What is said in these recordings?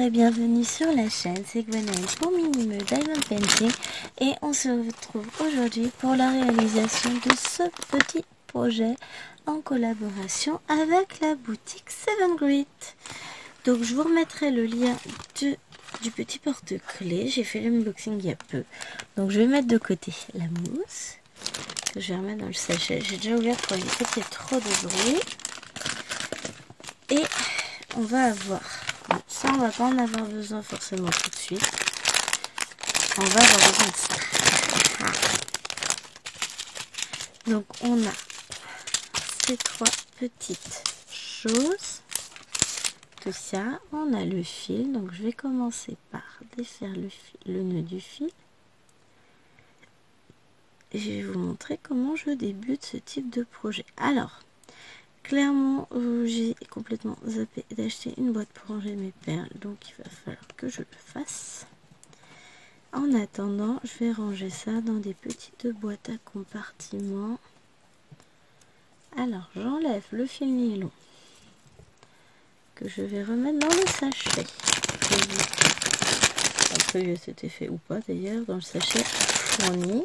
et bienvenue sur la chaîne, c'est Gwenaëlle pour Minime Diamond Painting et on se retrouve aujourd'hui pour la réalisation de ce petit projet en collaboration avec la boutique Seven Grit. Donc je vous remettrai le lien du petit porte-clés, j'ai fait l'unboxing il y a peu. Donc je vais mettre de côté la mousse que je vais remettre dans le sachet. J'ai déjà ouvert pour éviter qu'il y ait trop de bruit. Et on va avoir, ça on va pas en avoir besoin forcément tout de suite. On va avoir besoin de ça. Donc on a ces trois petites choses. Tout ça, on a le fil. Donc je vais commencer par défaire le nœud du fil. Et je vais vous montrer comment je débute ce type de projet. Alors, clairement, j'ai complètement zappé d'acheter une boîte pour ranger mes perles, donc il va falloir que je le fasse. En attendant, je vais ranger ça dans des petites boîtes à compartiments. Alors, j'enlève le fil nylon que je vais remettre dans le sachet. Après, il y a cet effet ou pas d'ailleurs, dans le sachet fourni.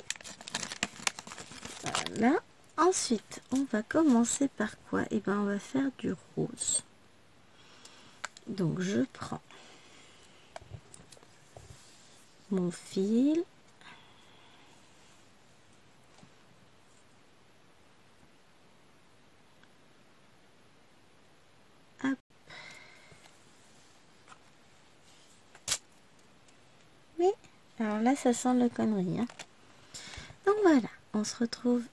Voilà. Ensuite, on va commencer par quoi? Et ben, on va faire du rose. Donc, je prends mon fil. Hop. Mais, alors là, ça sent la connerie. Hein. Donc voilà, on se retrouve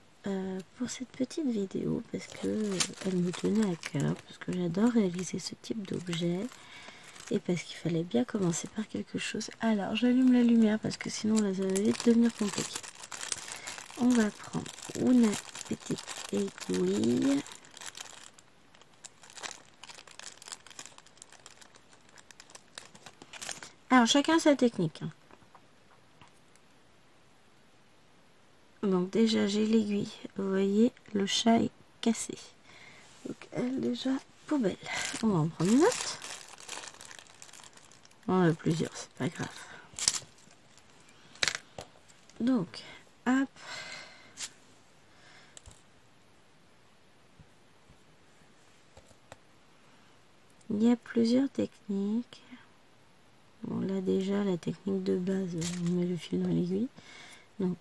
pour cette petite vidéo parce que elle me tenait à cœur, parce que j'adore réaliser ce type d'objet et parce qu'il fallait bien commencer par quelque chose. Alors j'allume la lumière parce que sinon là, ça va vite devenir compliqué. On va prendre une petite aiguille. Alors chacun sa technique. Hein. Donc déjà j'ai l'aiguille, vous voyez le chat est cassé. Donc elle déjà poubelle. On va en prendre une autre. On a plusieurs, c'est pas grave. Donc, hop. Il y a plusieurs techniques. Bon là déjà la technique de base, on met le fil dans l'aiguille. Donc,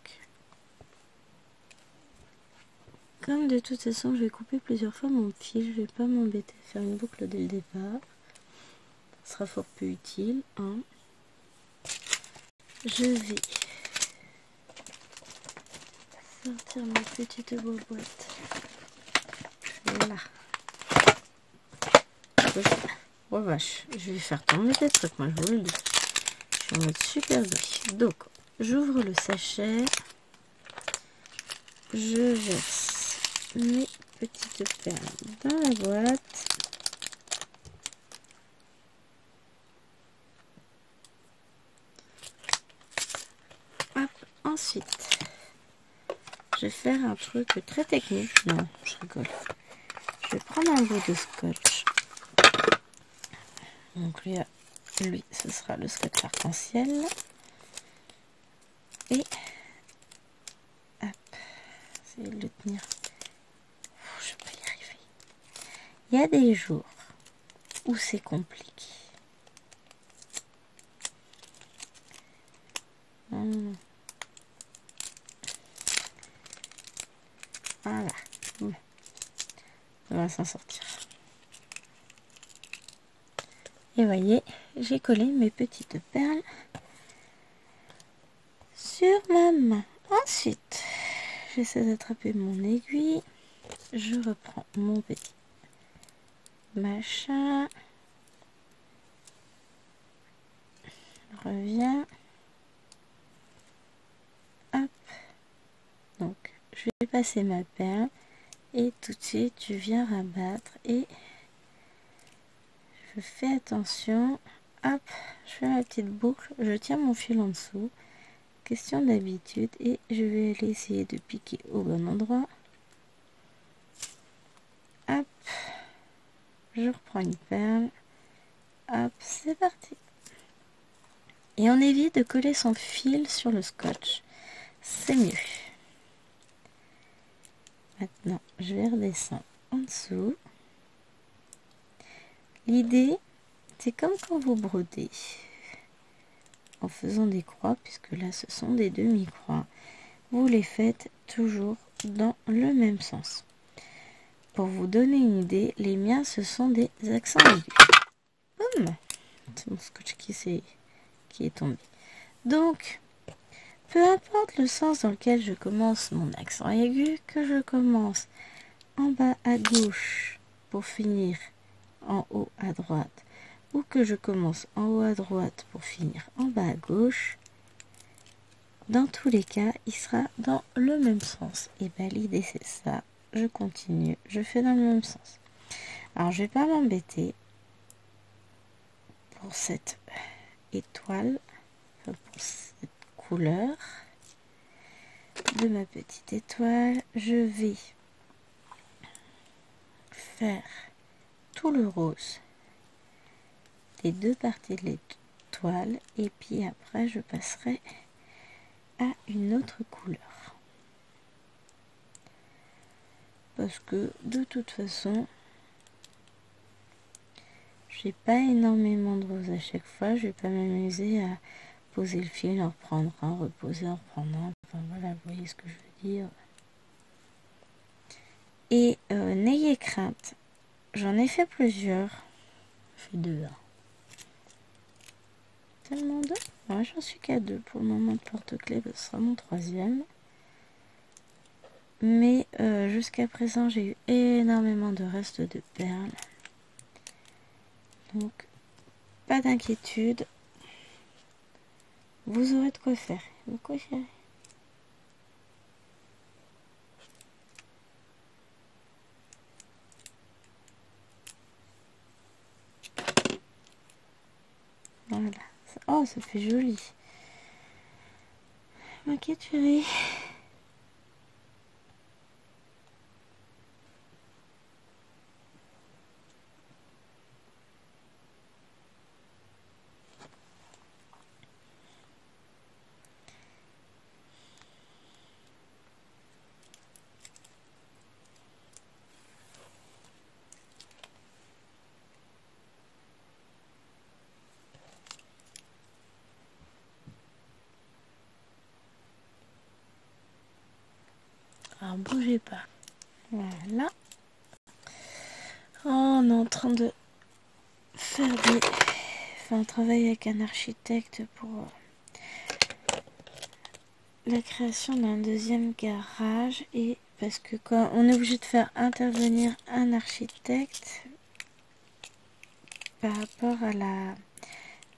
comme de toute façon je vais couper plusieurs fois mon fil, je vais pas m'embêter à faire une boucle dès le départ. Ce sera fort peu utile. Hein. Je vais sortir ma petite boîte. Voilà. Oh vache, je vais faire tomber des trucs, moi je vous le dis. Je suis en mode super douce. Donc, j'ouvre le sachet. Je verse mes petites perles dans la boîte. Hop, ensuite, je vais faire un truc très technique. Non, je rigole. Je vais prendre un bout de scotch. Donc lui, ce sera le scotch arc-en-ciel. Et hop, essayez de le tenir. Je peux y arriver. Il y a des jours où c'est compliqué. Voilà. Bon. On va s'en sortir. Et voyez, j'ai collé mes petites perles sur ma main. Ensuite, j'essaie d'attraper mon aiguille. Je reprends mon petit machin. Je reviens. Hop. Donc, je vais passer ma perle. Et tout de suite, je viens rabattre. Et je fais attention. Hop. Je fais ma petite boucle. Je tiens mon fil en dessous. Question d'habitude. Et je vais aller essayer de piquer au bon endroit. Hop. Je reprends une perle. Hop, c'est parti. Et on évite de coller son fil sur le scotch. C'est mieux. Maintenant, je vais redescendre en dessous. L'idée, c'est comme quand vous brodez. En faisant des croix, puisque là, ce sont des demi-croix. Vous les faites toujours dans le même sens. Pour vous donner une idée, les miens, ce sont des accents aigus. Boum! C'est mon scotch qui est tombé. Donc, peu importe le sens dans lequel je commence mon accent aigu, que je commence en bas à gauche pour finir en haut à droite, ou que je commence en haut à droite pour finir en bas à gauche, dans tous les cas, il sera dans le même sens. Et bien l'idée c'est ça. Je continue, je fais dans le même sens. Alors je vais pas m'embêter pour cette étoile, enfin pour cette couleur de ma petite étoile. Je vais faire tout le rose des deux parties de l'étoile et puis après je passerai à une autre couleur. Parce que de toute façon, j'ai pas énormément de rose à chaque fois. Je vais pas m'amuser à poser le fil, en reprendre un, reposer, en reprendre un. Enfin voilà, vous voyez ce que je veux dire. Et n'ayez crainte, j'en ai fait plusieurs. J'ai fait deux. Tellement deux. Ouais, j'en suis qu'à deux pour le moment de porte-clés. Ce sera mon troisième. Mais jusqu'à présent, j'ai eu énormément de restes de perles. Donc, pas d'inquiétude. Vous aurez de quoi faire. Vous préférez. Voilà. Oh, ça fait joli. Ok, chérie. Alors, bougez pas. Voilà. Oh, on est en train de faire enfin, travailler avec un architecte pour la création d'un deuxième garage. Et parce que quand on est obligé de faire intervenir un architecte par rapport à la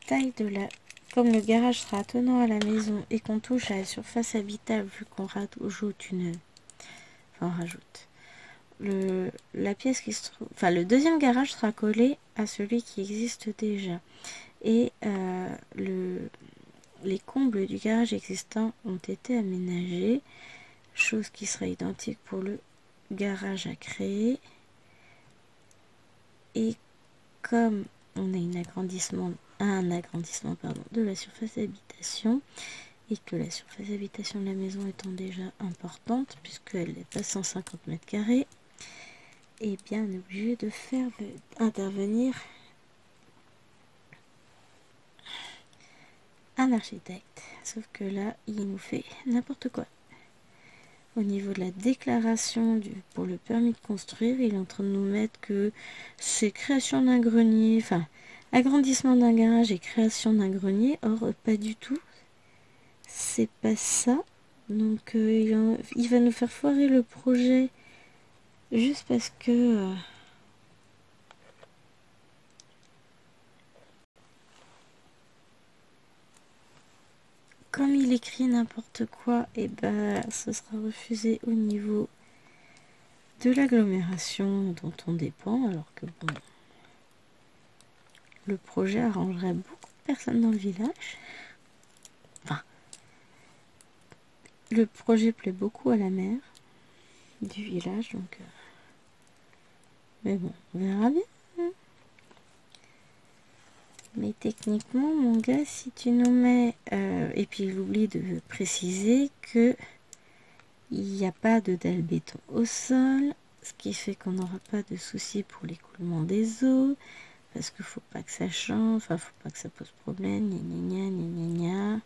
taille de la... Comme le garage sera attenant à la maison et qu'on touche à la surface habitable, vu qu'on rajoute une... Enfin, on rajoute... la pièce qui se trouve... Enfin, le deuxième garage sera collé à celui qui existe déjà. Et les combles du garage existant ont été aménagés. Chose qui sera identique pour le garage à créer. Et comme on a un agrandissement de la surface d'habitation, et que la surface d'habitation de la maison étant déjà importante, puisqu'elle est à 150 mètres carrés, et bien on est obligé de faire intervenir un architecte. Sauf que là, il nous fait n'importe quoi. Au niveau de la déclaration pour le permis de construire, il est en train de nous mettre que c'est création d'un grenier, enfin agrandissement d'un garage et création d'un grenier. Or, pas du tout. C'est pas ça. Donc, il va nous faire foirer le projet juste parce que... comme il écrit n'importe quoi, et ben, ce sera refusé au niveau de l'agglomération dont on dépend, alors que bon, le projet arrangerait beaucoup de personnes dans le village. Enfin, le projet plaît beaucoup à la mère du village, donc... mais bon, on verra bien. Mais techniquement, mon gars, si tu nous mets... et puis il oublie de préciser que il n'y a pas de dalle béton au sol, ce qui fait qu'on n'aura pas de soucis pour l'écoulement des eaux, parce qu'il faut pas que ça change, enfin faut pas que ça pose problème, gna gna gna gna gna.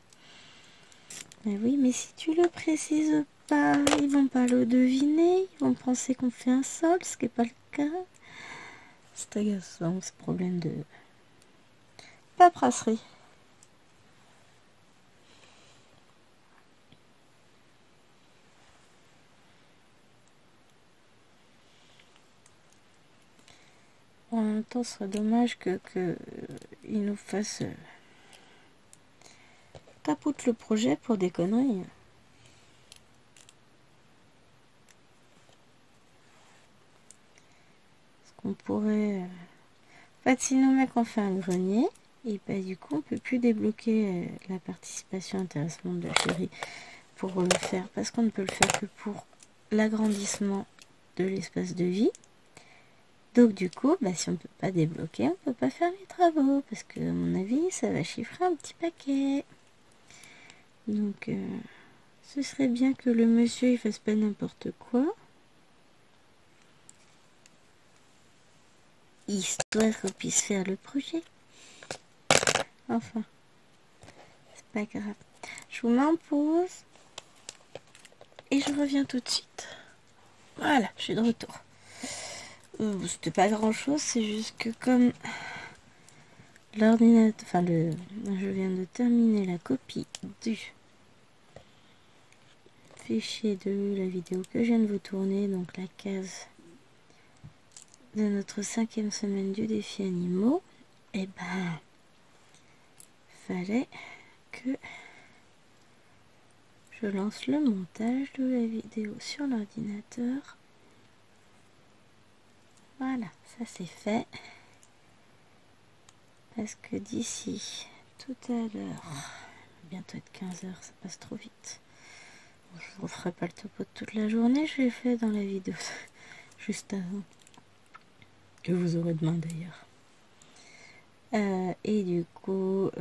Mais oui, mais si tu le précises pas, ils vont pas le deviner, ils vont penser qu'on fait un sol, ce qui n'est pas le cas. C'est agaçant, ce problème de paperasserie. En même temps, ce serait dommage que il nous fasse capote le projet pour des conneries. Parce qu'on pourrait... En fait, si nos mecs ont fait un grenier, et bah du coup, on peut plus débloquer la participation intéressement de la chérie pour le faire. Parce qu'on ne peut le faire que pour l'agrandissement de l'espace de vie. Donc du coup, bah, si on ne peut pas débloquer, on ne peut pas faire les travaux. Parce que, à mon avis, ça va chiffrer un petit paquet. Donc, ce serait bien que le monsieur, il fasse pas n'importe quoi. Histoire qu'on puisse faire le projet. Enfin, c'est pas grave. Je vous mets en pause. Et je reviens tout de suite. Voilà, je suis de retour. C'était pas grand chose, c'est juste que comme l'ordinateur, je viens de terminer la copie du fichier de la vidéo que je viens de vous tourner, donc la case de notre 5e semaine du défi animaux, et ben fallait que je lance le montage de la vidéo sur l'ordinateur. Voilà, ça c'est fait. Parce que d'ici tout à l'heure, bientôt être 15 h, ça passe trop vite. Bon, je ne referai pas le topo de toute la journée, je l'ai fait dans la vidéo juste avant. Que vous aurez demain d'ailleurs. Et du coup,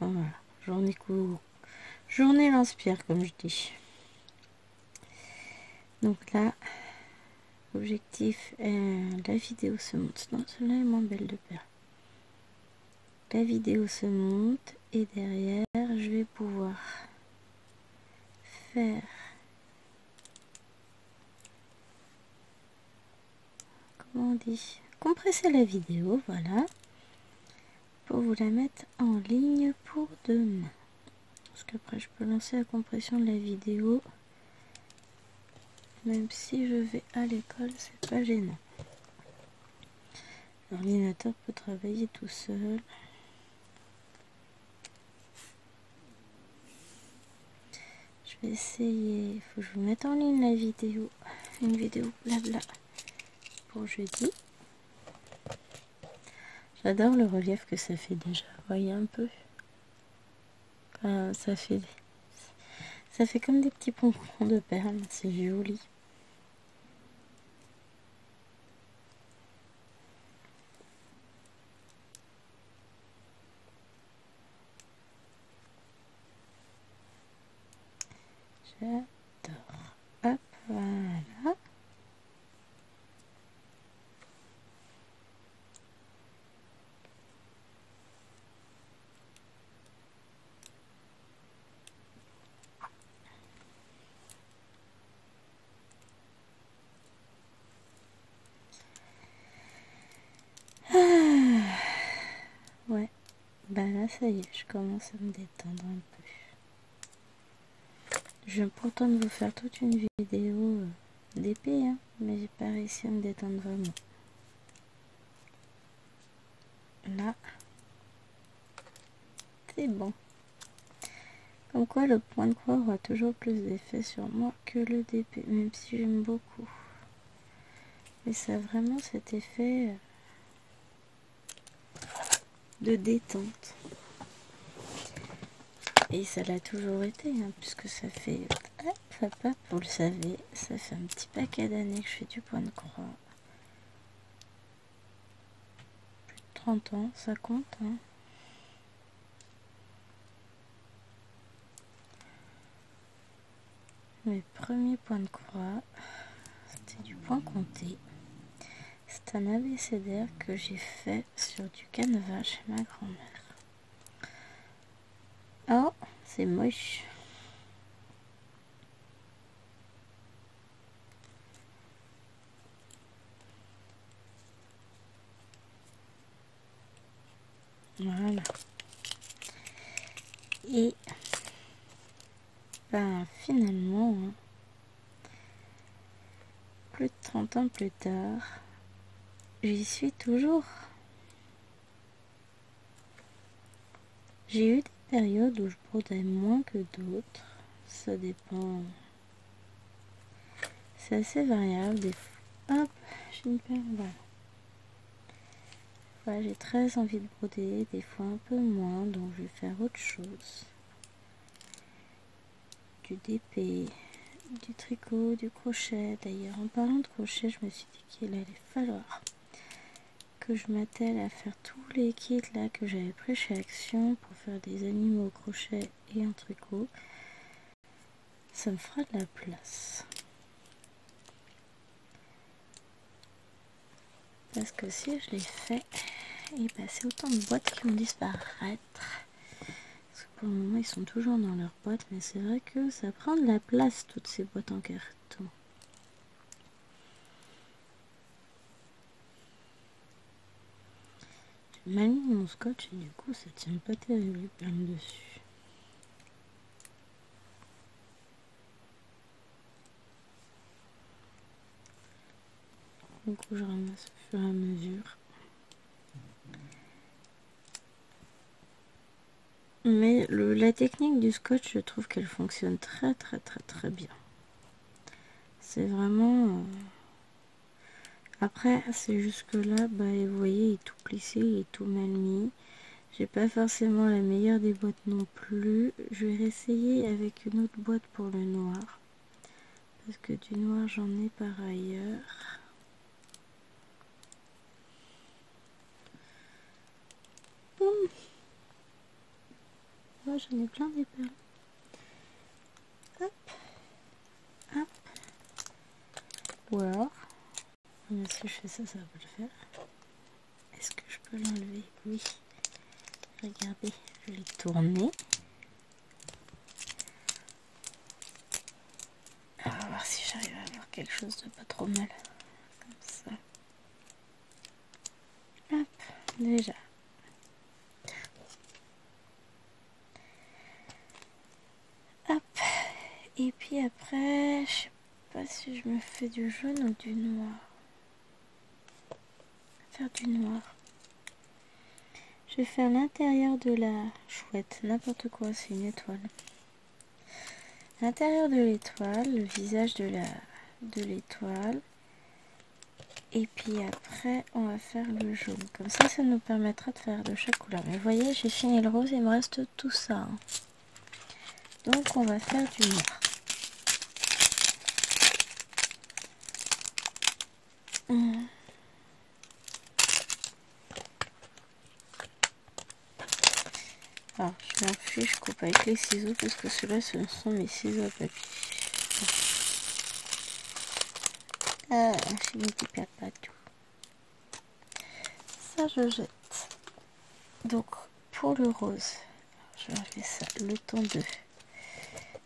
voilà, journée court. Journée lance-pierre, comme je dis. Donc là, objectif, la vidéo se monte. Non, celle-là est moins belle de pair. La vidéo se monte et derrière, je vais pouvoir faire comment on dit, compresser la vidéo, voilà, pour vous la mettre en ligne pour demain. Parce qu'après, je peux lancer la compression de la vidéo, même si je vais à l'école, c'est pas gênant. L'ordinateur peut travailler tout seul. Je vais essayer, il faut que je vous mette en ligne la vidéo, une vidéo blabla pour jeudi. J'adore le relief que ça fait déjà, voyez un peu. Ça fait comme des petits pompons de perles, c'est joli. J'adore. Hop, voilà. Ouais, bah là ça y est, je commence à me détendre un peu. Je viens pourtant de vous faire toute une vidéo d'épée, hein, mais j'ai pas réussi à me détendre vraiment. Là, c'est bon. Comme quoi le point de croix aura toujours plus d'effet sur moi que le DP, même si j'aime beaucoup. Mais ça a vraiment cet effet de détente. Et ça l'a toujours été, hein, puisque ça fait, hop, vous le savez, ça fait un petit paquet d'années que je fais du point de croix. Plus de 30 ans, ça compte, hein. Mes premiers points de croix, c'était du point compté. C'est un abécédaire que j'ai fait sur du canevas chez ma grand-mère. Oh, c'est moche. Voilà. Et ben finalement, hein, plus de 30 ans plus tard, j'y suis toujours. J'ai eu des périodes où je brodais moins que d'autres. Ça dépend. C'est assez variable. Des fois, hop, j'ai une paire. Voilà. Voilà, j'ai très envie de broder, des fois un peu moins, donc je vais faire autre chose. Du DP, du tricot, du crochet. D'ailleurs, en parlant de crochet, je me suis dit qu'il allait falloir que je m'attelle à faire tous les kits là que j'avais pris chez Action pour faire des animaux au crochet et en tricot. Ça me fera de la place. Parce que si je les fais, et bah c'est autant de boîtes qui vont disparaître. Parce que pour le moment ils sont toujours dans leur boîte, mais c'est vrai que ça prend de la place toutes ces boîtes en carton. J'ai mal mis mon scotch et du coup ça tient pas terrible les perles dessus. Du coup je ramasse au fur et à mesure. Mais la technique du scotch, je trouve qu'elle fonctionne très bien. C'est vraiment... Après, c'est jusque là, bah, vous voyez, il est tout plissé, il est tout mal mis. J'ai pas forcément la meilleure des boîtes non plus. Je vais réessayer avec une autre boîte pour le noir. Parce que du noir, j'en ai par ailleurs. Ouais, j'en ai plein des perles. Hop. Hop. Ou alors, si je fais ça, ça va pas le faire. Est-ce que je peux l'enlever? Oui. Regardez, je l'ai tourné. On va voir si j'arrive à avoir quelque chose de pas trop mal. Comme ça. Hop, déjà. Hop. Et puis après, je sais pas si je me fais du jaune ou du noir. Faire du noir. Je vais faire l'intérieur de la chouette. N'importe quoi, c'est une étoile. L'intérieur de l'étoile, le visage de l'étoile. Et puis après, on va faire le jaune. Comme ça nous permettra de faire de chaque couleur. Mais vous voyez, j'ai fini le rose, il me reste tout ça, hein. Donc on va faire du noir. Alors, je m'enfuis, je coupe avec les ciseaux parce que ceux-là, ce sont mes ciseaux à papier. Ah, j'ai mis des perles partout. Ça, je jette. Donc, pour le rose, je vais enlever ça, le temps de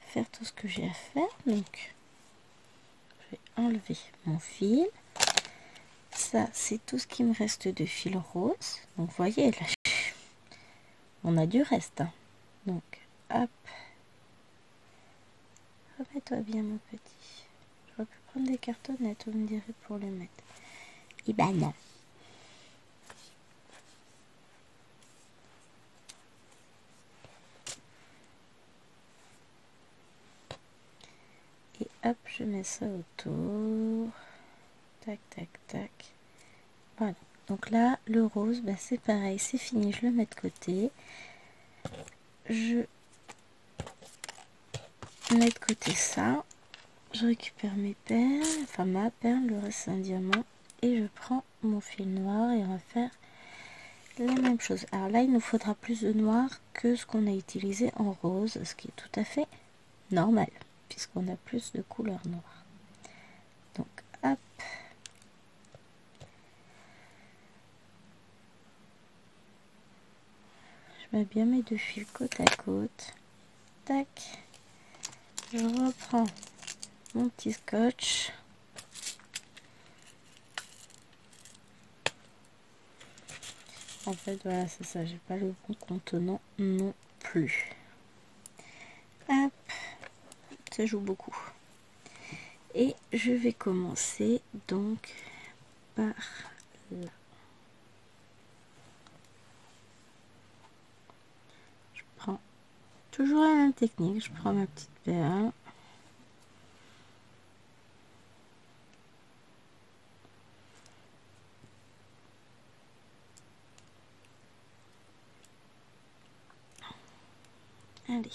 faire tout ce que j'ai à faire. Donc, je vais enlever mon fil. Ça, c'est tout ce qui me reste de fil rose. Donc, vous voyez, là, on a du reste, hein. Donc, hop. Remets-toi bien, mon petit. J'aurais pu prendre des cartonnettes, vous me direz, pour les mettre. Et ben non. Et hop, je mets ça autour. Tac, tac, tac. Voilà. Donc là, le rose, bah, c'est pareil, c'est fini. Je le mets de côté. Je mets de côté ça. Je récupère mes perles, enfin ma perle, le reste c'est un diamant. Et je prends mon fil noir et on va faire la même chose. Alors là, il nous faudra plus de noir que ce qu'on a utilisé en rose, ce qui est tout à fait normal, puisqu'on a plus de couleur noire. Donc, hop. Je mets bien mes deux fils côte à côte. Tac. Je reprends mon petit scotch. En fait, voilà, c'est ça. J'ai pas le bon contenant non plus. Hop. Ça joue beaucoup. Et je vais commencer donc par là. Je prends toujours la même technique. Je prends ma petite perle. Allez.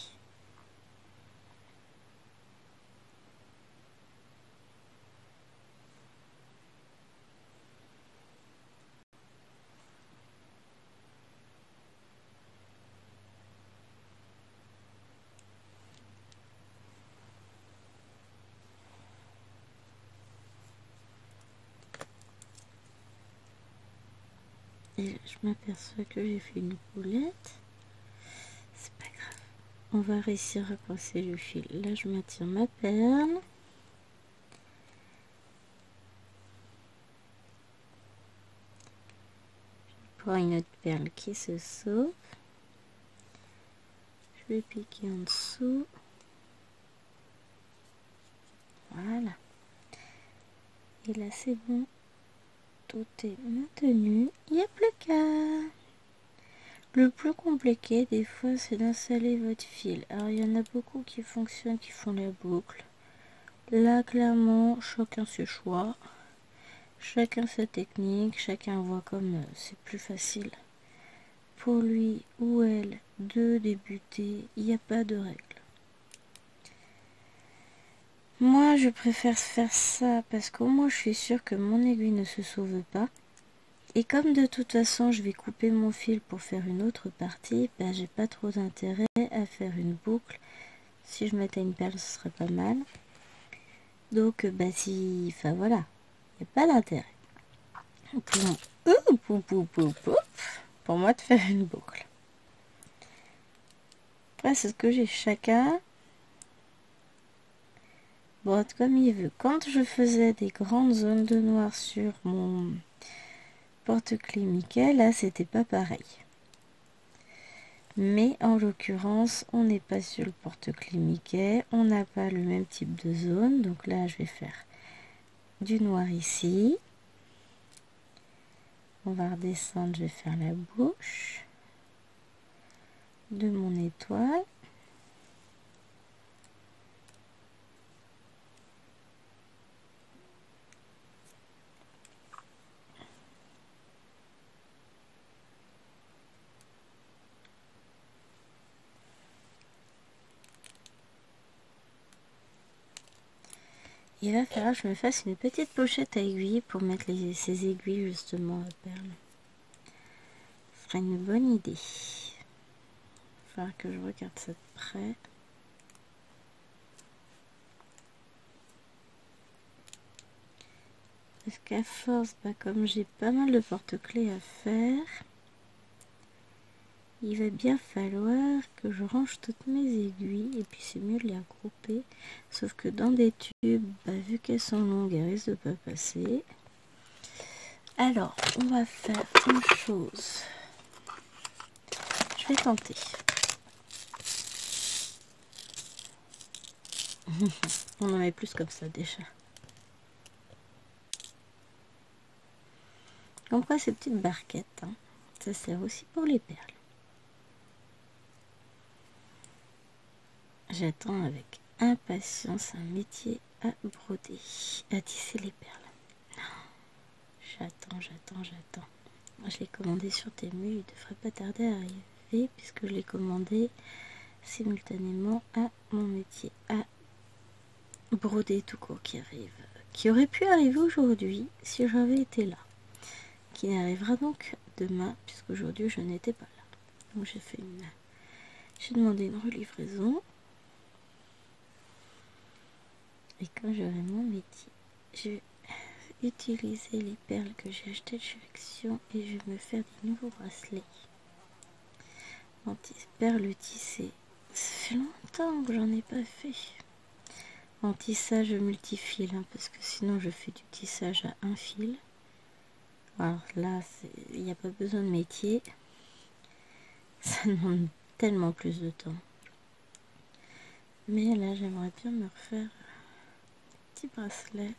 Et je m'aperçois que j'ai fait une boulette. C'est pas grave. On va réussir à coincer le fil. Là, je m'attire ma perle. Je prends une autre perle qui se sauve. Je vais piquer en dessous. Voilà. Et là, c'est bon. Tout est maintenu. Il n'y a plus qu'à. Le plus compliqué, des fois, c'est d'installer votre fil. Alors, il y en a beaucoup qui fonctionnent, qui font la boucle. Là, clairement, chacun ses choix. Chacun sa technique. Chacun voit comme c'est plus facile pour lui ou elle de débuter. Il n'y a pas de règle. Moi, je préfère faire ça parce qu'au moins, je suis sûre que mon aiguille ne se sauve pas. Et comme de toute façon, je vais couper mon fil pour faire une autre partie, ben, j'ai pas trop d'intérêt à faire une boucle. Si je mettais une perle, ce serait pas mal. Donc, bah si... Enfin, voilà. Il n'y a pas d'intérêt. Pour moi, de faire une boucle. Après, c'est ce que j'ai chacun. Brode comme il veut. Quand je faisais des grandes zones de noir sur mon porte-clés Mickey, là, c'était pas pareil. Mais en l'occurrence, on n'est pas sur le porte-clés Mickey, on n'a pas le même type de zone. Donc là, je vais faire du noir ici. On va redescendre, je vais faire la bouche de mon étoile. Il va falloir que je me fasse une petite pochette à aiguilles pour mettre ces aiguilles justement à perles. Ce serait une bonne idée. Il va falloir que je regarde ça de près. Parce qu'à force, bah, comme j'ai pas mal de porte-clés à faire, il va bien falloir que je range toutes mes aiguilles. Et puis c'est mieux de les regrouper. Sauf que dans des tubes, bah, vu qu'elles sont longues, elles risquent de pas passer. Alors, on va faire une chose. Je vais tenter. On en met plus comme ça déjà. On prend ces petites barquettes. Hein. Ça sert aussi pour les perles. J'attends avec impatience un métier à broder, à tisser les perles. J'attends. Je l'ai commandé sur Temu, il devrait pas tarder à arriver puisque je l'ai commandé simultanément à mon métier à broder tout court qui arrive, qui aurait pu arriver aujourd'hui si j'avais été là, qui n'arrivera donc demain, puisqu'aujourd'hui je n'étais pas là. Donc j'ai demandé une relivraison. Et quand j'aurai mon métier, je vais utiliser les perles que j'ai achetées de chez Action et je vais me faire des nouveaux bracelets. Perles tissées. Ça fait longtemps que j'en ai pas fait. En tissage multifil, hein, parce que sinon je fais du tissage à un fil. Alors là, il n'y a pas besoin de métier. Ça demande tellement plus de temps. Mais là, j'aimerais bien me refaire un petit bracelet.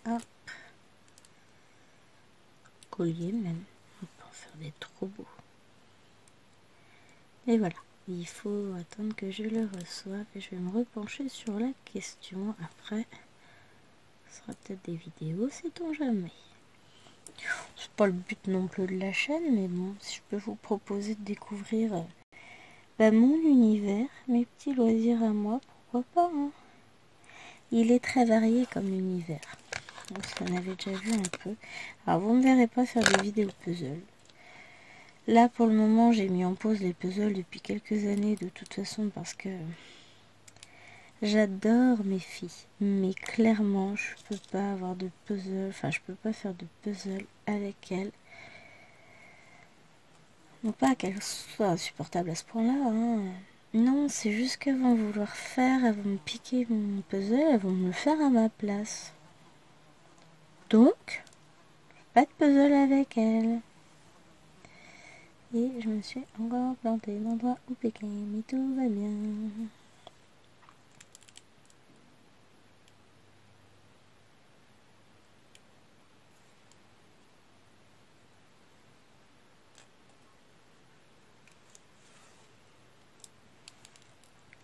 Hop. Collier même. On peut en faire des trop beaux. Et voilà. Il faut attendre que je le reçoive et je vais me repencher sur la question. Après, ce sera peut-être des vidéos, sait-on jamais. C'est pas le but non plus de la chaîne, mais bon, si je peux vous proposer de découvrir mon univers, mes petits loisirs à moi, pourquoi pas, hein. Il est très varié comme univers. Vous en avez déjà vu un peu. Alors vous ne me verrez pas faire des vidéos puzzle. Là pour le moment j'ai mis en pause les puzzles depuis quelques années de toute façon parce que j'adore mes filles. Mais clairement je peux pas avoir de puzzle, enfin je peux pas faire de puzzle avec elles. Non pas qu'elles soient insupportables à ce point-là, hein. Non, c'est juste qu'elles vont vouloir faire, elles vont me piquer mon puzzle, elles vont me le faire à ma place. Donc, pas de puzzle avec elles. Et je me suis encore plantée d'endroit où Pékin, mais tout va bien.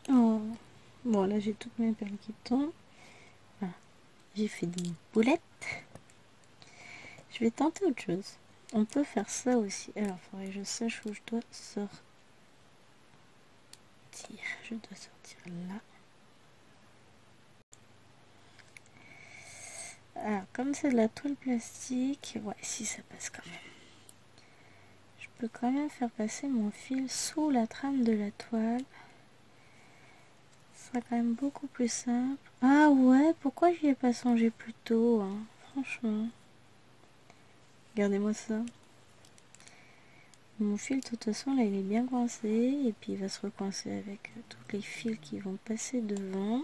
Oh. Bon, là j'ai toutes mes perles qui tombent. Voilà. J'ai fait des boulettes. Je vais tenter autre chose. On peut faire ça aussi. Alors, il faudrait que je sache où je dois sortir. Je dois sortir là. Alors, comme c'est de la toile plastique, ouais, si ça passe quand même. Je peux quand même faire passer mon fil sous la trame de la toile. Ce sera quand même beaucoup plus simple. Ah ouais, pourquoi j'y ai pas songé plus tôt, hein, franchement. Regardez-moi ça. Mon fil, de toute façon, là, il est bien coincé. Et puis, il va se recoincer avec tous les fils qui vont passer devant.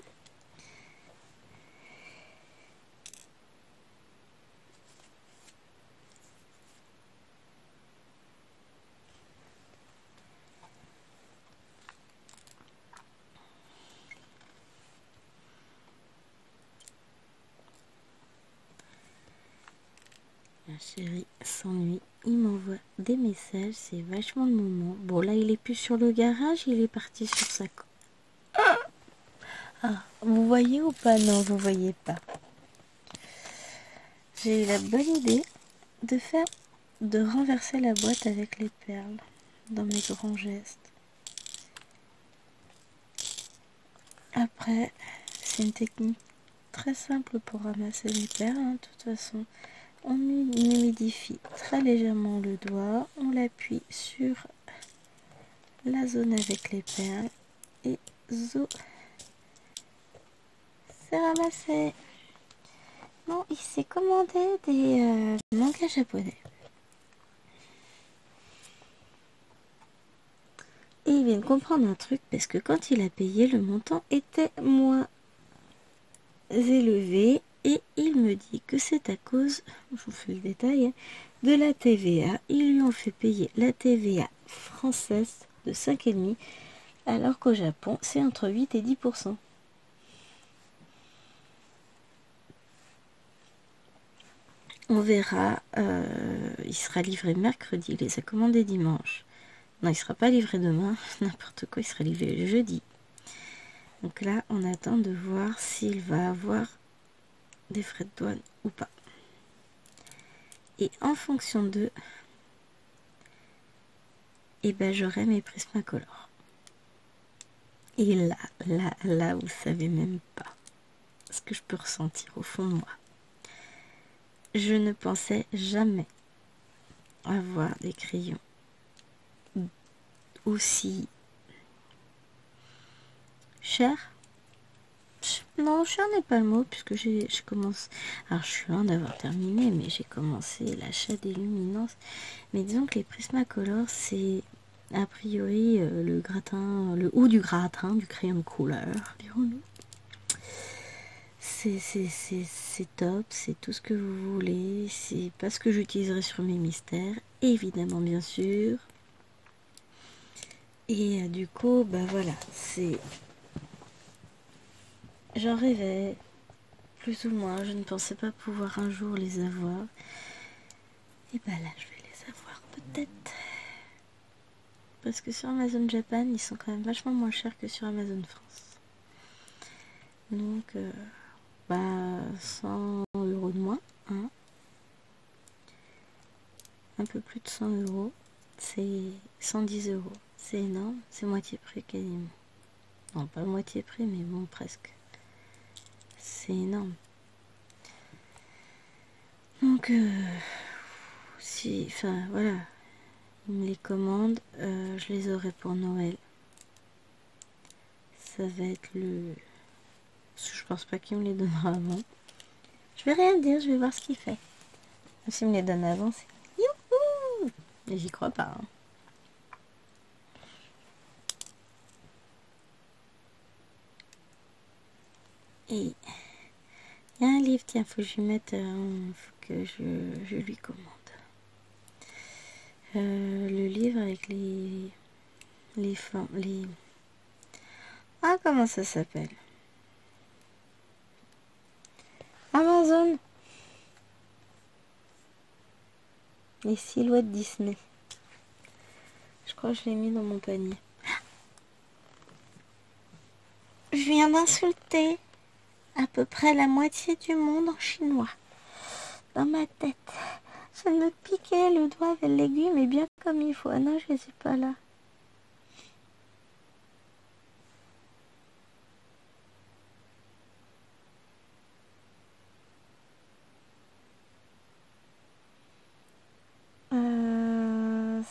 Ma chérie s'ennuie. Il m'envoie des messages. C'est vachement le moment. Bon, là, il est plus sur le garage. Il est parti sur sa... Ah, vous voyez ou pas? Non, vous voyez pas. J'ai eu la bonne idée de renverser la boîte avec les perles dans mes grands gestes. Après, c'est une technique très simple pour ramasser les perles, hein. De toute façon, on humidifie très légèrement le doigt, on l'appuie sur la zone avec les perles et zou, c'est ramassé. Bon, il s'est commandé des mangas japonais. Et il vient de comprendre un truc, parce que quand il a payé, le montant était moins élevé. Et il me dit que c'est à cause, je vous fais le détail, de la TVA. Ils lui ont fait payer la TVA française de 5,5, alors qu'au Japon, c'est entre 8 et 10%. On verra, il sera livré mercredi, il les a commandés dimanche. Non, il ne sera pas livré demain, n'importe quoi, il sera livré jeudi. Donc là, on attend de voir s'il va avoir des frais de douane ou pas. Et en fonction d'eux, et ben j'aurai mes Prismacolor. Et là, vous savez même pas ce que je peux ressentir au fond de moi. je ne pensais jamais avoir des crayons aussi chers. Non, cher n'est pas le mot, puisque j'ai commencé... Alors, je suis loin d'avoir terminé, mais j'ai commencé l'achat des luminances. Mais disons que les Prismacolor, c'est a priori le gratin, le haut du gratin, du crayon de couleur, dirons-nous. C'est top, c'est tout ce que vous voulez. C'est pas ce que j'utiliserai sur mes mystères, évidemment, bien sûr. Et du coup, bah voilà, c'est... J'en rêvais, plus ou moins. Je ne pensais pas pouvoir un jour les avoir. Et bah là, je vais les avoir peut-être. Parce que sur Amazon Japan, ils sont quand même vachement moins chers que sur Amazon France. Donc, bah, 100 € de moins. Hein. Un peu plus de 100 €. C'est 110 €. C'est énorme. C'est moitié prix quasiment. Non, pas moitié prix, mais bon, presque. C'est énorme. Donc, si, enfin, voilà. Ils me les commandent. Je les aurai pour Noël. Ça va être le... Je pense pas qu'il me les donnera avant. Je vais rien dire, je vais voir ce qu'il fait. S'il me les donne avant, c'est... Youhou! Mais j'y crois pas. Hein. Et... Il y a un livre, tiens, faut que je lui mette... faut que je lui commande. Le livre avec les formes... Les... Ah, comment ça s'appelle? Amazon. Les silhouettes Disney. Je crois que je l'ai mis dans mon panier. Je viens d'insulter à peu près la moitié du monde en chinois. Dans ma tête. Je me piquais le doigt avec l'aiguille, mais bien comme il faut. Ah non, je ne suis pas là.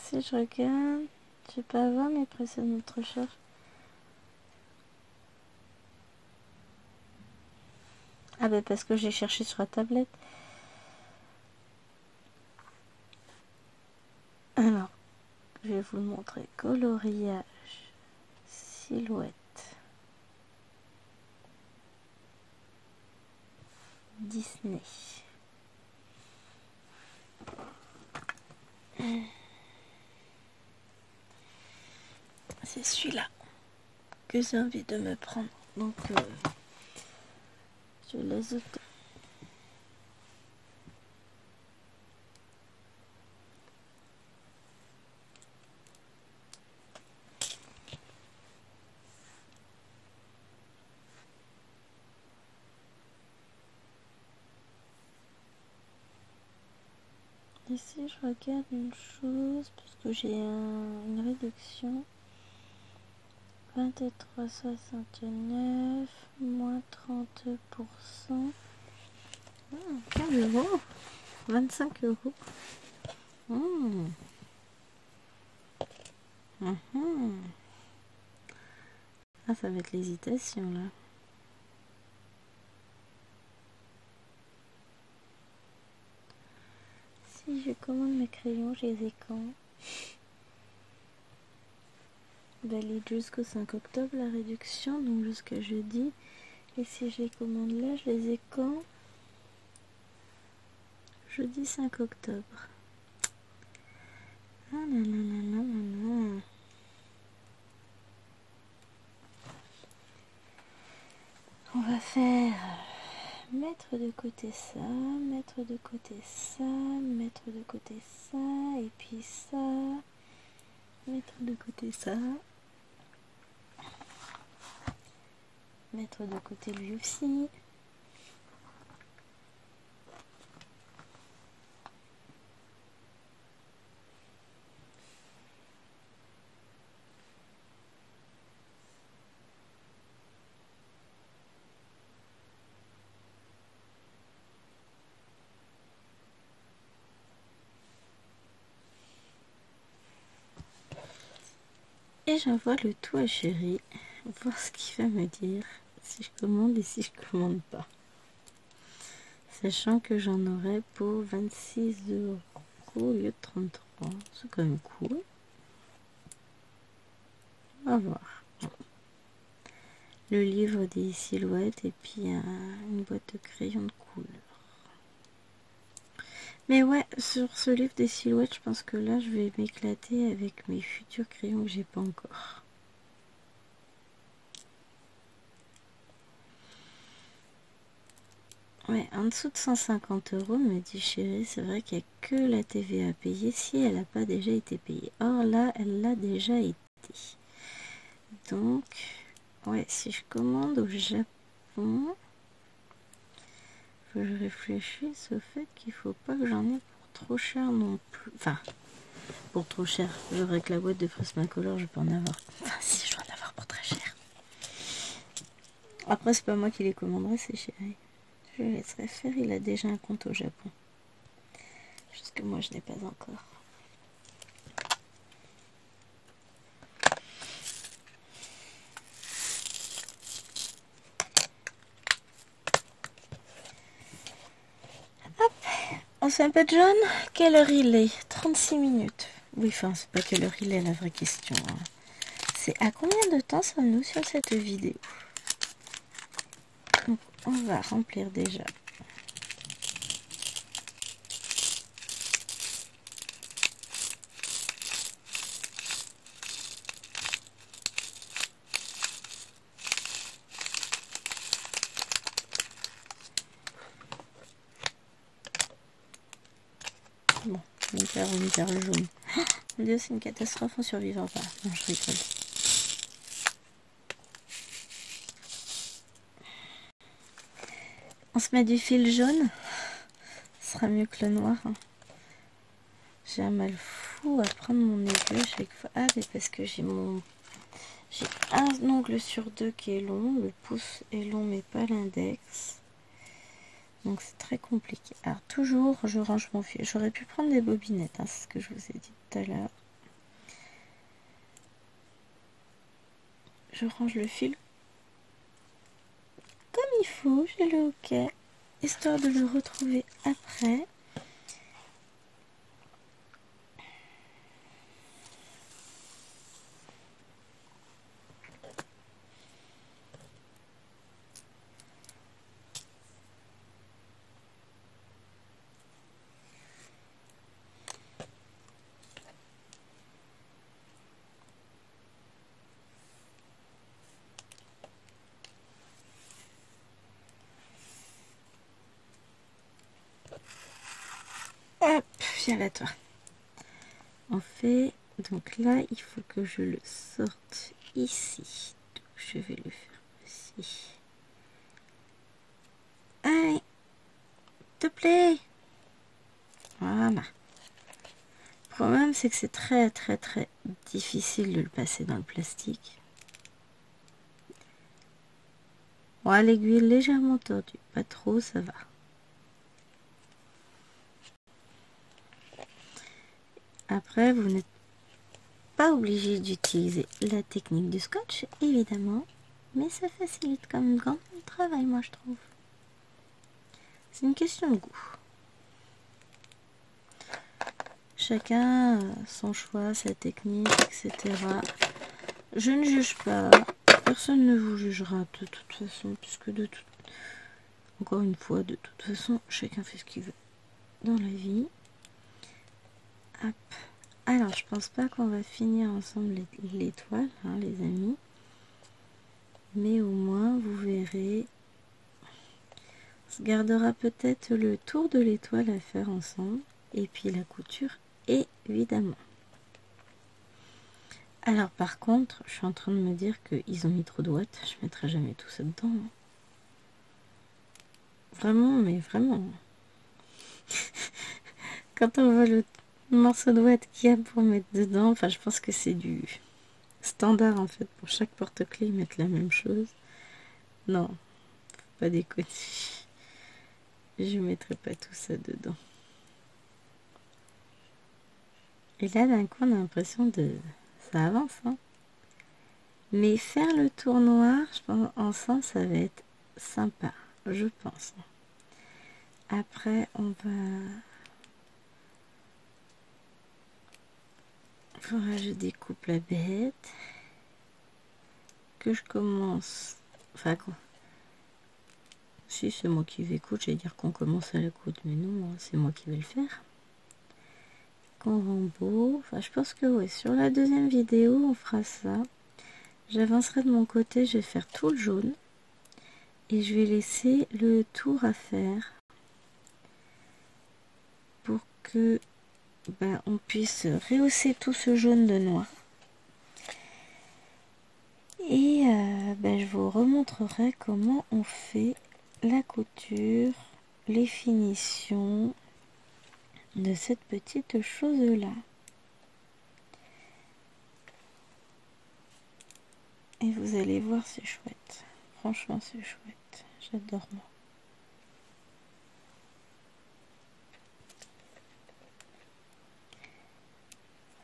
Si je regarde, je vais pas voir mes précédentes recherches. Ah ben parce que j'ai cherché sur la tablette. Alors, je vais vous le montrer. Coloriage, silhouette, Disney. C'est celui-là que j'ai envie de me prendre. Donc, je les autres. Ici, je regarde une chose parce que j'ai une réduction. 23,69 moins 30%. 15 €. 25 €. Mmh. Mmh. Ah, ça va être l'hésitation là. Si je commande mes crayons, je les ai quand? Valide jusqu'au 5 octobre la réduction, donc jusqu'à jeudi. Et si je les commande là, je les ai quand? Jeudi 5 octobre. Ah là là là là là là. On va faire mettre de côté ça, mettre de côté ça, mettre de côté ça, et puis ça, mettre de côté ça, mettre de côté lui aussi. Et j'envoie le tout à Chéri, voir ce qu'il va me dire, si je commande et si je commande pas. Sachant que j'en aurai pour 26 € au lieu de 33. C'est quand même cool. On va voir. Le livre des silhouettes et puis une boîte de crayons de couleur. Mais ouais, sur ce livre des silhouettes, je pense que là, je vais m'éclater avec mes futurs crayons que j'ai pas encore. Ouais, en dessous de 150 €, me dit Chéri, c'est vrai qu'il n'y a que la TVA à payer si elle n'a pas déjà été payée. Or là, elle l'a déjà été. Donc, ouais, si je commande au Japon, faut que je réfléchisse au fait qu'il faut pas que j'en ai pour trop cher non plus. Enfin, pour trop cher. Je voudrais que la boîte de Prismacolor, je peux en avoir. Enfin, si, je vais en avoir pour très cher. Après, c'est pas moi qui les commanderai, c'est Chéri. Je le laisserai faire, il a déjà un compte au Japon. Chose que moi, je n'ai pas encore. Hop, on fait un peu de jaune. Quelle heure il est? 36 minutes. Oui, enfin, c'est pas quelle heure il est la vraie question. Hein. C'est à combien de temps sommes-nous sur cette vidéo? Donc, on va remplir déjà. Bon, on va faire le jaune. Mon Dieu, c'est une catastrophe, on survivra pas. Non, je rigole. On se met du fil jaune. Ce sera mieux que le noir. Hein. J'ai un mal fou à prendre mon aiguille chaque fois. Ah, mais parce que j'ai un ongle sur deux qui est long. Le pouce est long, mais pas l'index. Donc c'est très compliqué. Alors toujours, je range mon fil. J'aurais pu prendre des bobinettes, hein, c'est ce que je vous ai dit tout à l'heure. Je range le fil comme il faut. J'ai le hoquet, histoire de le retrouver après. Hop, viens là toi. On fait, donc là, il faut que je le sorte ici. Donc je vais le faire aussi. Allez, te plaît. Voilà. Le problème, c'est que c'est très difficile de le passer dans le plastique. Bon, l'aiguille est légèrement tordue. Pas trop, ça va. Après, vous n'êtes pas obligé d'utiliser la technique du scotch, évidemment. Mais ça facilite quand même grand le travail, moi, je trouve. C'est une question de goût. Chacun a son choix, sa technique, etc. Je ne juge pas. Personne ne vous jugera de toute façon, puisque encore une fois, de toute façon, chacun fait ce qu'il veut dans la vie. Hop. Alors, je pense pas qu'on va finir ensemble l'étoile, hein, les amis. Mais au moins, vous verrez. On se gardera peut-être le tour de l'étoile à faire ensemble. Et puis la couture, évidemment. Alors par contre, je suis en train de me dire qu'ils ont mis trop de watts. Je mettrai jamais tout ça dedans. Hein. Vraiment, mais vraiment. Quand on voit le morceau de watts qu'il y a pour mettre dedans, enfin je pense que c'est du standard en fait. Pour chaque porte-clés, ils mettent la même chose. Non, faut pas déconner. Je mettrai pas tout ça dedans. Et là, d'un coup, on a l'impression de... Ça avance, hein. Mais faire le tour noir, je pense, ensemble, ça va être sympa, je pense. Après, faudra que je découpe la bête. Que je commence... Enfin, quoi. Si c'est moi qui vais coudre, j'allais dire qu'on commence à la coudre, mais non, c'est moi qui vais le faire. Qu'on rembourre. Enfin, je pense que ouais, sur la deuxième vidéo, on fera ça. J'avancerai de mon côté, je vais faire tout le jaune. Et je vais laisser le tour à faire. Pour que on puisse rehausser tout ce jaune de noir. Et je vous remontrerai comment on fait la couture, les finitions de cette petite chose là. Et vous allez voir, c'est chouette. Franchement, c'est chouette. J'adore moi.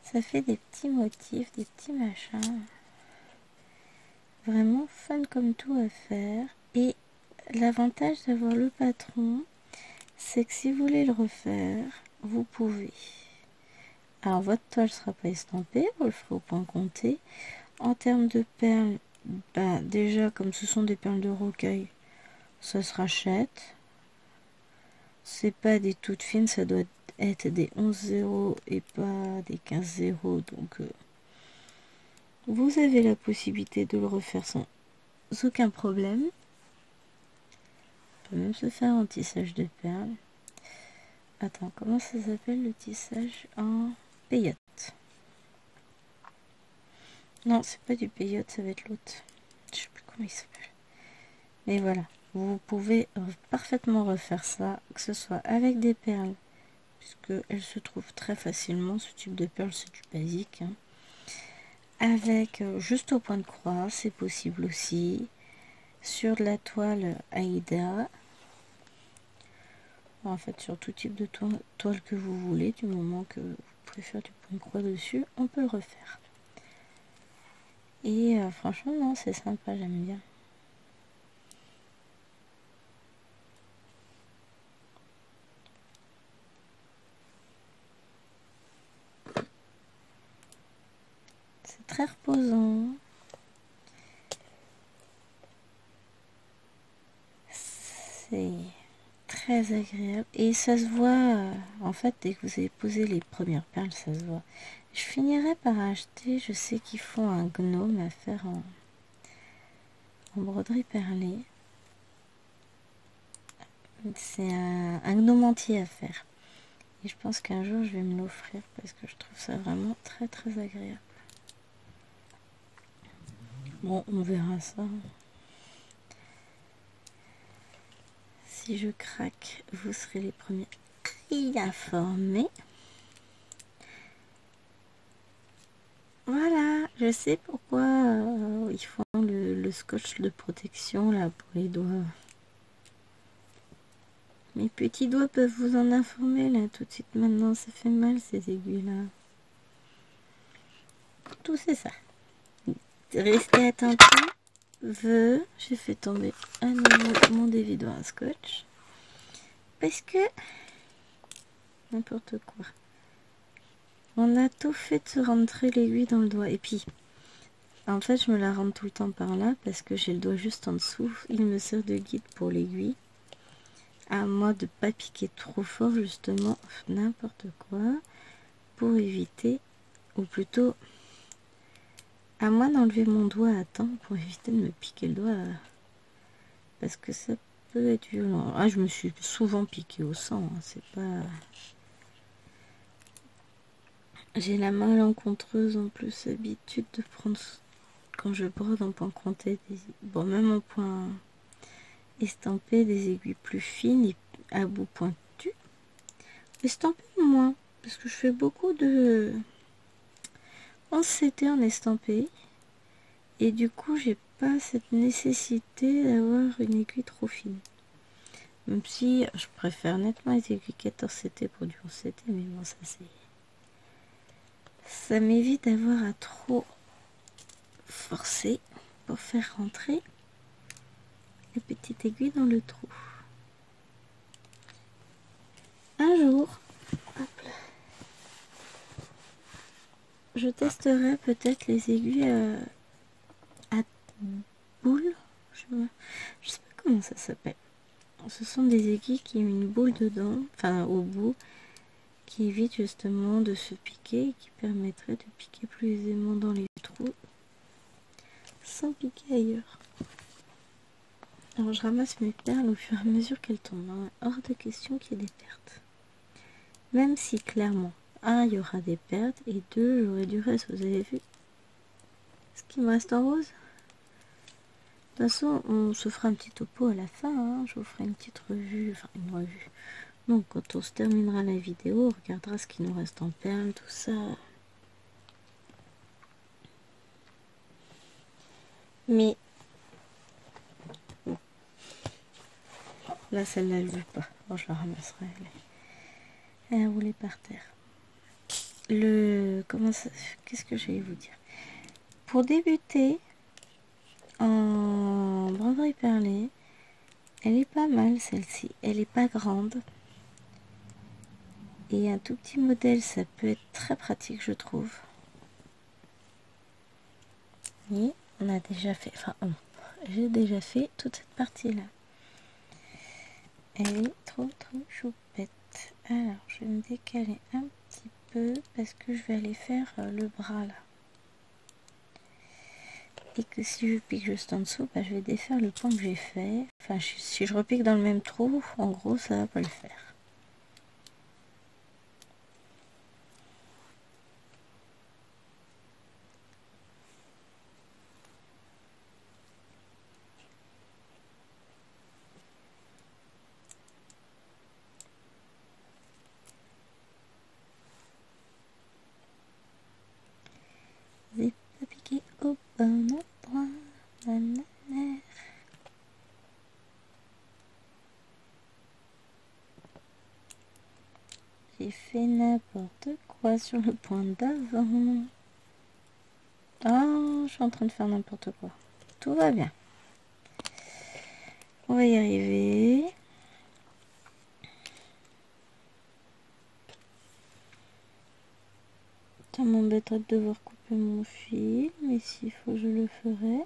Ça fait des petits motifs, des petits machins. Vraiment fun comme tout à faire. Et l'avantage d'avoir le patron, c'est que si vous voulez le refaire, vous pouvez. Alors votre toile ne sera pas estampée, vous le ferez au point compté. En termes de perles, déjà comme ce sont des perles de rocaille, ça se rachète. C'est pas des toutes fines, ça doit être des 11,0 et pas des 15,0. Donc vous avez la possibilité de le refaire sans aucun problème. On peut même se faire un tissage de perles. Attends, comment ça s'appelle le tissage en peyote? Non, c'est pas du peyote, ça va être l'autre. Je sais plus comment il s'appelle. Mais voilà, vous pouvez parfaitement refaire ça, que ce soit avec des perles, puisque elles se trouvent très facilement. Ce type de perles, c'est du basique. Hein. Avec juste au point de croix, c'est possible aussi. Sur de la toile Aïda. En fait, sur tout type de toile que vous voulez, du moment que vous pouvez faire du point de croix dessus, on peut le refaire. Et franchement, non, c'est sympa, j'aime bien. C'est très reposant. C'est très agréable. Et ça se voit, en fait, dès que vous avez posé les premières perles, ça se voit. Je finirai par acheter, je sais qu'ils font un gnome à faire en broderie perlée. C'est un gnome entier à faire. Et je pense qu'un jour, je vais me l'offrir parce que je trouve ça vraiment très très agréable. Bon, on verra ça. Si je craque, vous serez les premiers à y informer. Voilà, je sais pourquoi ils font le scotch de protection là pour les doigts. Mes petits doigts peuvent vous en informer là tout de suite maintenant, ça fait mal ces aiguilles là. Tout c'est ça. Restez attentifs. J'ai fait tomber à nouveau mon dévidoir à scotch. Parce que n'importe quoi. On a tout fait de se rentrer l'aiguille dans le doigt. Et puis, en fait, je me la rentre tout le temps par là parce que j'ai le doigt juste en dessous. Il me sert de guide pour l'aiguille. À moi de pas piquer trop fort, justement, n'importe quoi, pour éviter, ou plutôt, à moi d'enlever mon doigt à temps pour éviter de me piquer le doigt. Parce que ça peut être violent. Ah, je me suis souvent piqué au sang, hein, c'est pas... J'ai la main malencontreuse en plus, habitude de prendre, quand je brode en point compté, bon même en point estampé, des aiguilles plus fines et à bout pointu. Estampé moins, parce que je fais beaucoup de 11CT en estampé. Et du coup, j'ai pas cette nécessité d'avoir une aiguille trop fine. Même si je préfère nettement les aiguilles 14CT pour du 11CT, mais bon, ça c'est... Ça m'évite d'avoir à trop forcer pour faire rentrer les petites aiguilles dans le trou. Un jour, hop là, je testerai peut-être les aiguilles à boule. Je sais pas comment ça s'appelle. Ce sont des aiguilles qui ont une boule dedans, enfin au bout, qui évite justement de se piquer et qui permettrait de piquer plus aisément dans les trous sans piquer ailleurs. Alors je ramasse mes perles au fur et à mesure qu'elles tombent, hein. Hors de question qu'il y ait des pertes. Même si clairement, un, il y aura des pertes, et deux, j'aurai du reste. Vous avez vu ce qui me reste en rose? De toute façon, on se fera un petit topo à la fin, hein. Je vous ferai une petite revue, enfin une revue. Donc quand on se terminera la vidéo, on regardera ce qui nous reste en perles, tout ça. Mais bon, là celle-là elle veut pas. Bon, je la ramasserai. Elle a roulé par terre. Qu'est-ce que j'allais vous dire? Pour débuter en broderie perlée, elle est pas mal celle-ci. Elle est pas grande. Et un tout petit modèle, ça peut être très pratique, je trouve. Et on a déjà fait, j'ai déjà fait toute cette partie-là. Elle est trop choupette. Alors, je vais me décaler un petit peu parce que je vais aller faire le bras là. Et que si je pique juste en dessous, bah, je vais défaire le point que j'ai fait. Enfin, si je repique dans le même trou, en gros, ça va pas le faire. J'ai pas piqué au bon endroit. Nanana. J'ai fait n'importe quoi sur le point d'avant. Oh, je suis en train de faire n'importe quoi. Tout va bien. On va y arriver. Ça m'embêterait de devoir couper mon fil, mais s'il faut, je le ferai.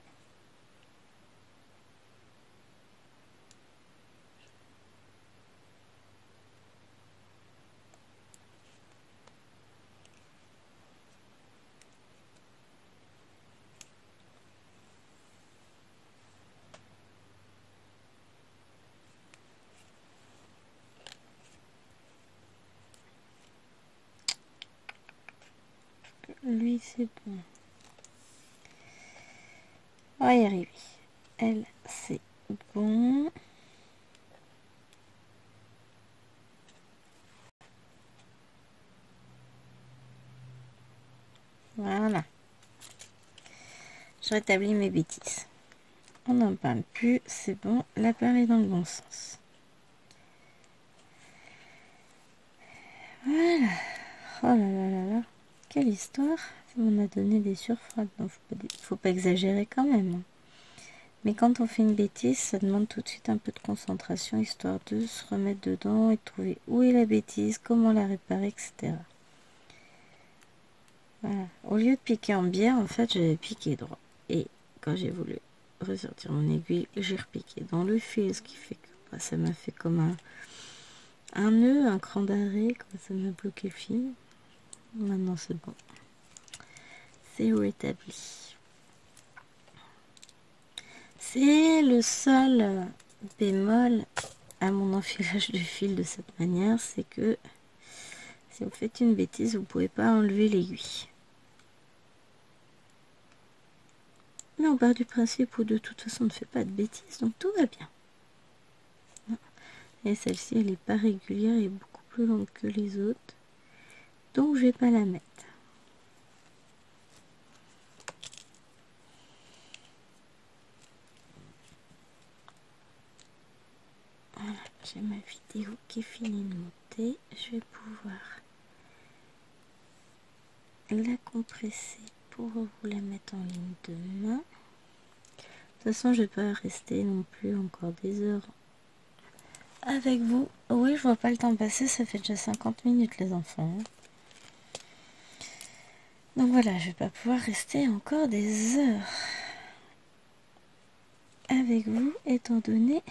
Lui, c'est bon. On va y arriver. Elle, c'est bon. Voilà. Je rétablis mes bêtises. On n'en parle plus, c'est bon. La perle est dans le bon sens. Voilà. Oh là là là là. Quelle histoire. Ça m'en a donné des surfroides. Donc, faut pas exagérer quand même, hein. Mais quand on fait une bêtise, ça demande tout de suite un peu de concentration, histoire de se remettre dedans et de trouver où est la bêtise, comment la réparer, etc. Voilà. Au lieu de piquer en biais, en fait, j'avais piqué droit. Et quand j'ai voulu ressortir mon aiguille, j'ai repiqué dans le fil, ce qui fait que bah, ça m'a fait comme un nœud, un cran d'arrêt, comme ça m'a bloqué le fil. Maintenant, c'est bon. C'est rétabli. C'est le seul bémol à mon enfilage de fil de cette manière, c'est que si vous faites une bêtise, vous pouvez pas enlever l'aiguille. Mais on part du principe où de toute façon on ne fait pas de bêtises, donc tout va bien. Et celle-ci, elle est pas régulière et beaucoup plus longue que les autres, donc je vais pas la mettre. Voilà, j'ai ma vidéo qui est finie de monter. Je vais pouvoir la compresser pour vous les mettre en ligne demain. De toute façon, je vais pas rester non plus encore des heures avec vous. Oui, je vois pas le temps passer, ça fait déjà 50 minutes les enfants. Donc voilà, je vais pas pouvoir rester encore des heures avec vous, étant donné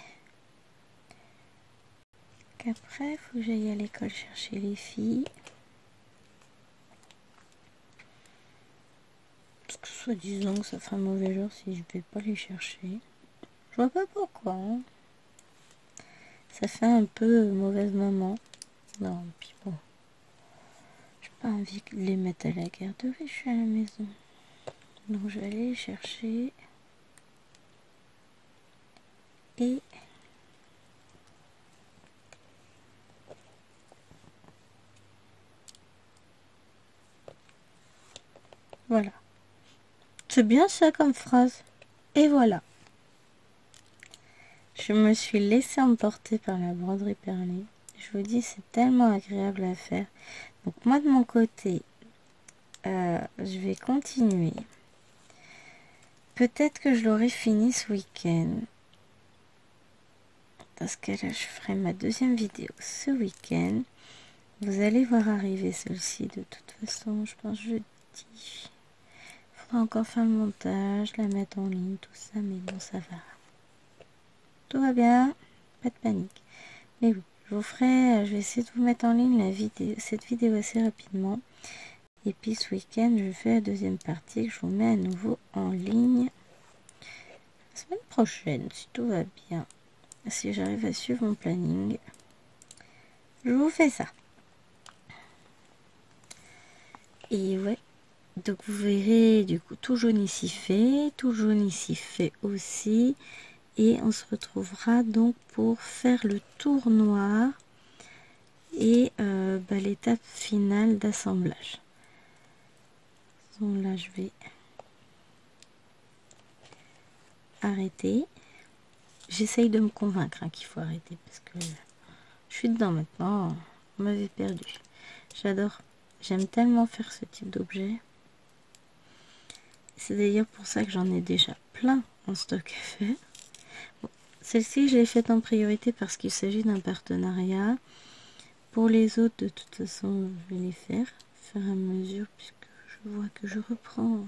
qu'après, il faut que j'aille à l'école chercher les filles. Parce que soi-disant que ça ferait un mauvais jour si je vais pas les chercher. Je vois pas pourquoi. Hein. Ça fait un peu mauvaise maman. Non, puis bon. J'ai pas envie de les mettre à la garderie, je suis à la maison. Donc je vais aller les chercher. Et voilà. C'est bien ça comme phrase. Et voilà. Je me suis laissée emporter par la broderie perlée. Je vous dis, c'est tellement agréable à faire. Donc moi de mon côté, je vais continuer. Peut-être que je l'aurai fini ce week-end. Dans ce cas-là, je ferai ma deuxième vidéo ce week-end. Vous allez voir arriver celle-ci de toute façon, je pense jeudi. Il faudra encore faire le montage, la mettre en ligne, tout ça, mais bon, ça va. Tout va bien, pas de panique. Mais oui, je vais essayer de vous mettre en ligne cette vidéo assez rapidement. Et puis ce week-end, je fais la deuxième partie que je vous mets à nouveau en ligne. La semaine prochaine, si tout va bien. Si j'arrive à suivre mon planning, je vous fais ça. Et ouais, donc vous verrez du coup tout jaune ici fait aussi. Et on se retrouvera donc pour faire le tour noir et l'étape finale d'assemblage. Donc là je vais arrêter. J'essaye de me convaincre qu'il faut arrêter parce que je suis dedans maintenant. On m'avait perdu. J'adore. J'aime tellement faire ce type d'objet. C'est d'ailleurs pour ça que j'en ai déjà plein en stock à faire. Bon, celle-ci, je l'ai faite en priorité parce qu'il s'agit d'un partenariat. Pour les autres, de toute façon, je vais les faire au fur et à mesure puisque je vois que je reprends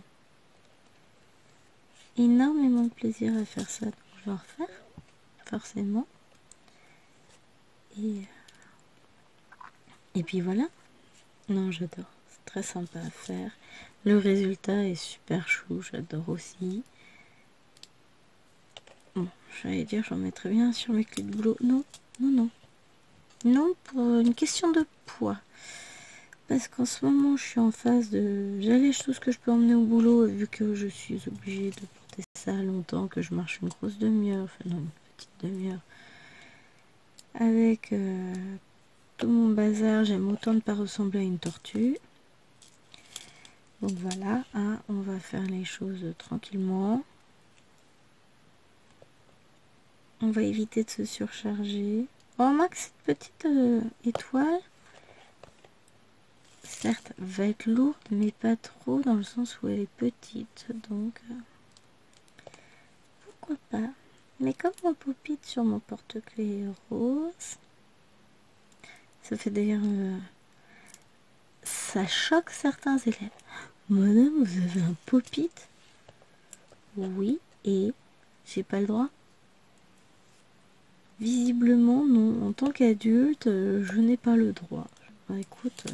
énormément de plaisir à faire ça. Donc, je vais en refaire, forcément. Et puis voilà. Non, j'adore. C'est très sympa à faire. Le résultat est super chou. J'adore aussi. Bon, j'allais dire, j'en mettrais bien sur mes clés de boulot. Non, non, non. Non, pour une question de poids. Parce qu'en ce moment, je suis en phase de... J'allège tout ce que je peux emmener au boulot, vu que je suis obligée de porter ça longtemps, que je marche une grosse demi-heure, enfin non, une petite demi-heure. Avec tout mon bazar, j'aime autant ne pas ressembler à une tortue. Donc voilà, hein, on va faire les choses tranquillement. On va éviter de se surcharger. Remarque, cette petite étoile, certes, va être lourde, mais pas trop, dans le sens où elle est petite. Donc, pourquoi pas. Mais comme mon pop-it sur mon porte-clés est rose, ça fait d'ailleurs... ça choque certains élèves. Madame, vous avez un pop-it? Oui, et j'ai pas le droit? Visiblement, non. En tant qu'adulte, je n'ai pas le droit. Bah, écoute,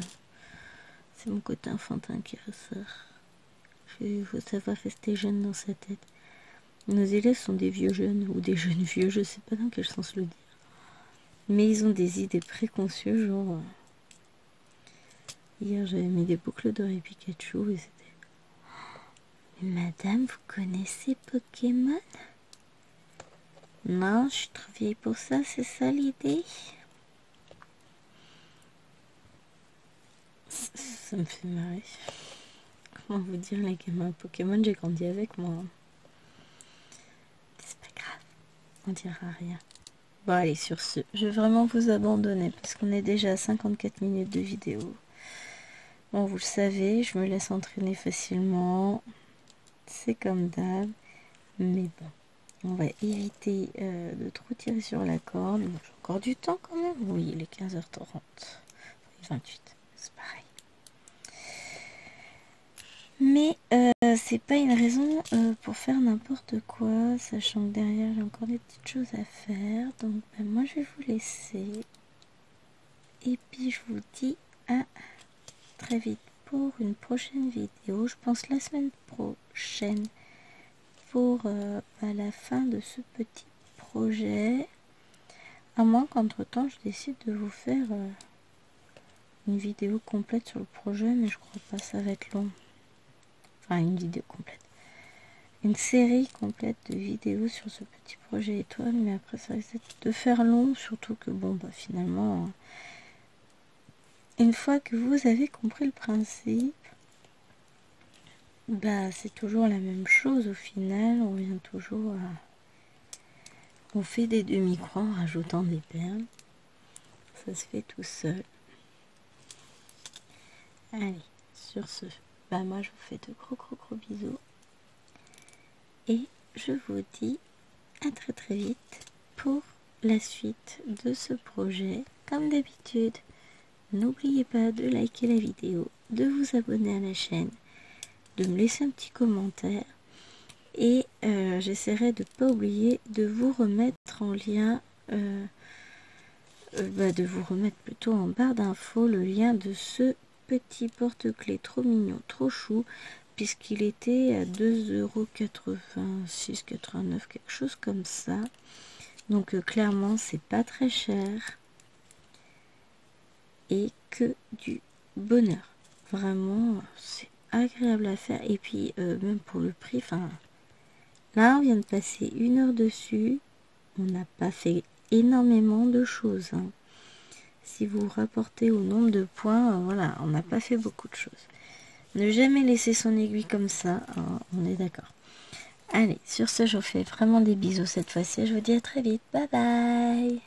c'est mon côté enfantin qui ressort. Il faut savoir rester jeune dans sa tête. Nos élèves sont des vieux jeunes, ou des jeunes vieux, je sais pas dans quel sens le dire. Mais ils ont des idées préconçues, genre... Hier, j'avais mis des boucles d'oreilles Pikachu et c'était... Mais madame, vous connaissez Pokémon? Non, je suis trop vieille pour ça, c'est ça l'idée? Ça me fait marrer. Comment vous dire, les gamins Pokémon, j'ai grandi avec moi. C'est pas grave, on dira rien. Bon allez, sur ce, je vais vraiment vous abandonner parce qu'on est déjà à 54 minutes de vidéo. Bon, vous le savez, je me laisse entraîner facilement. C'est comme d'hab. Mais bon, on va éviter de trop tirer sur la corde. Bon, j'ai encore du temps quand même. Oui, il est 15h30. 28, c'est pareil. Mais c'est pas une raison pour faire n'importe quoi, sachant que derrière j'ai encore des petites choses à faire. Donc moi je vais vous laisser. Et puis je vous dis à très vite pour une prochaine vidéo. Je pense la semaine prochaine pour la fin de ce petit projet. À moins qu'entre temps je décide de vous faire une vidéo complète sur le projet, mais je crois pas, ça va être long. Enfin, une vidéo complète. Une série complète de vidéos sur ce petit projet étoile, mais après ça risque de faire long, surtout que bon, finalement, une fois que vous avez compris le principe, c'est toujours la même chose au final, on vient toujours à... On fait des demi-croix en rajoutant des perles, ça se fait tout seul. Allez, sur ce, moi je vous fais de gros bisous. Et je vous dis à très vite pour la suite de ce projet. Comme d'habitude, n'oubliez pas de liker la vidéo, de vous abonner à la chaîne, de me laisser un petit commentaire. Et j'essaierai de ne pas oublier de vous remettre en lien, de vous remettre plutôt en barre d'infos le lien de ce petit porte-clés trop mignon, trop chou, puisqu'il était à 2,86 €, quelque chose comme ça. Donc clairement c'est pas très cher et que du bonheur. Vraiment c'est agréable à faire, et puis même pour le prix, là on vient de passer 1 heure dessus, on n'a pas fait énormément de choses, hein. Si vous rapportez au nombre de points, voilà, on n'a pas fait beaucoup de choses. Ne jamais laisser son aiguille comme ça, hein, on est d'accord. Allez, sur ce, je vous fais vraiment des bisous cette fois-ci. Je vous dis à très vite. Bye bye.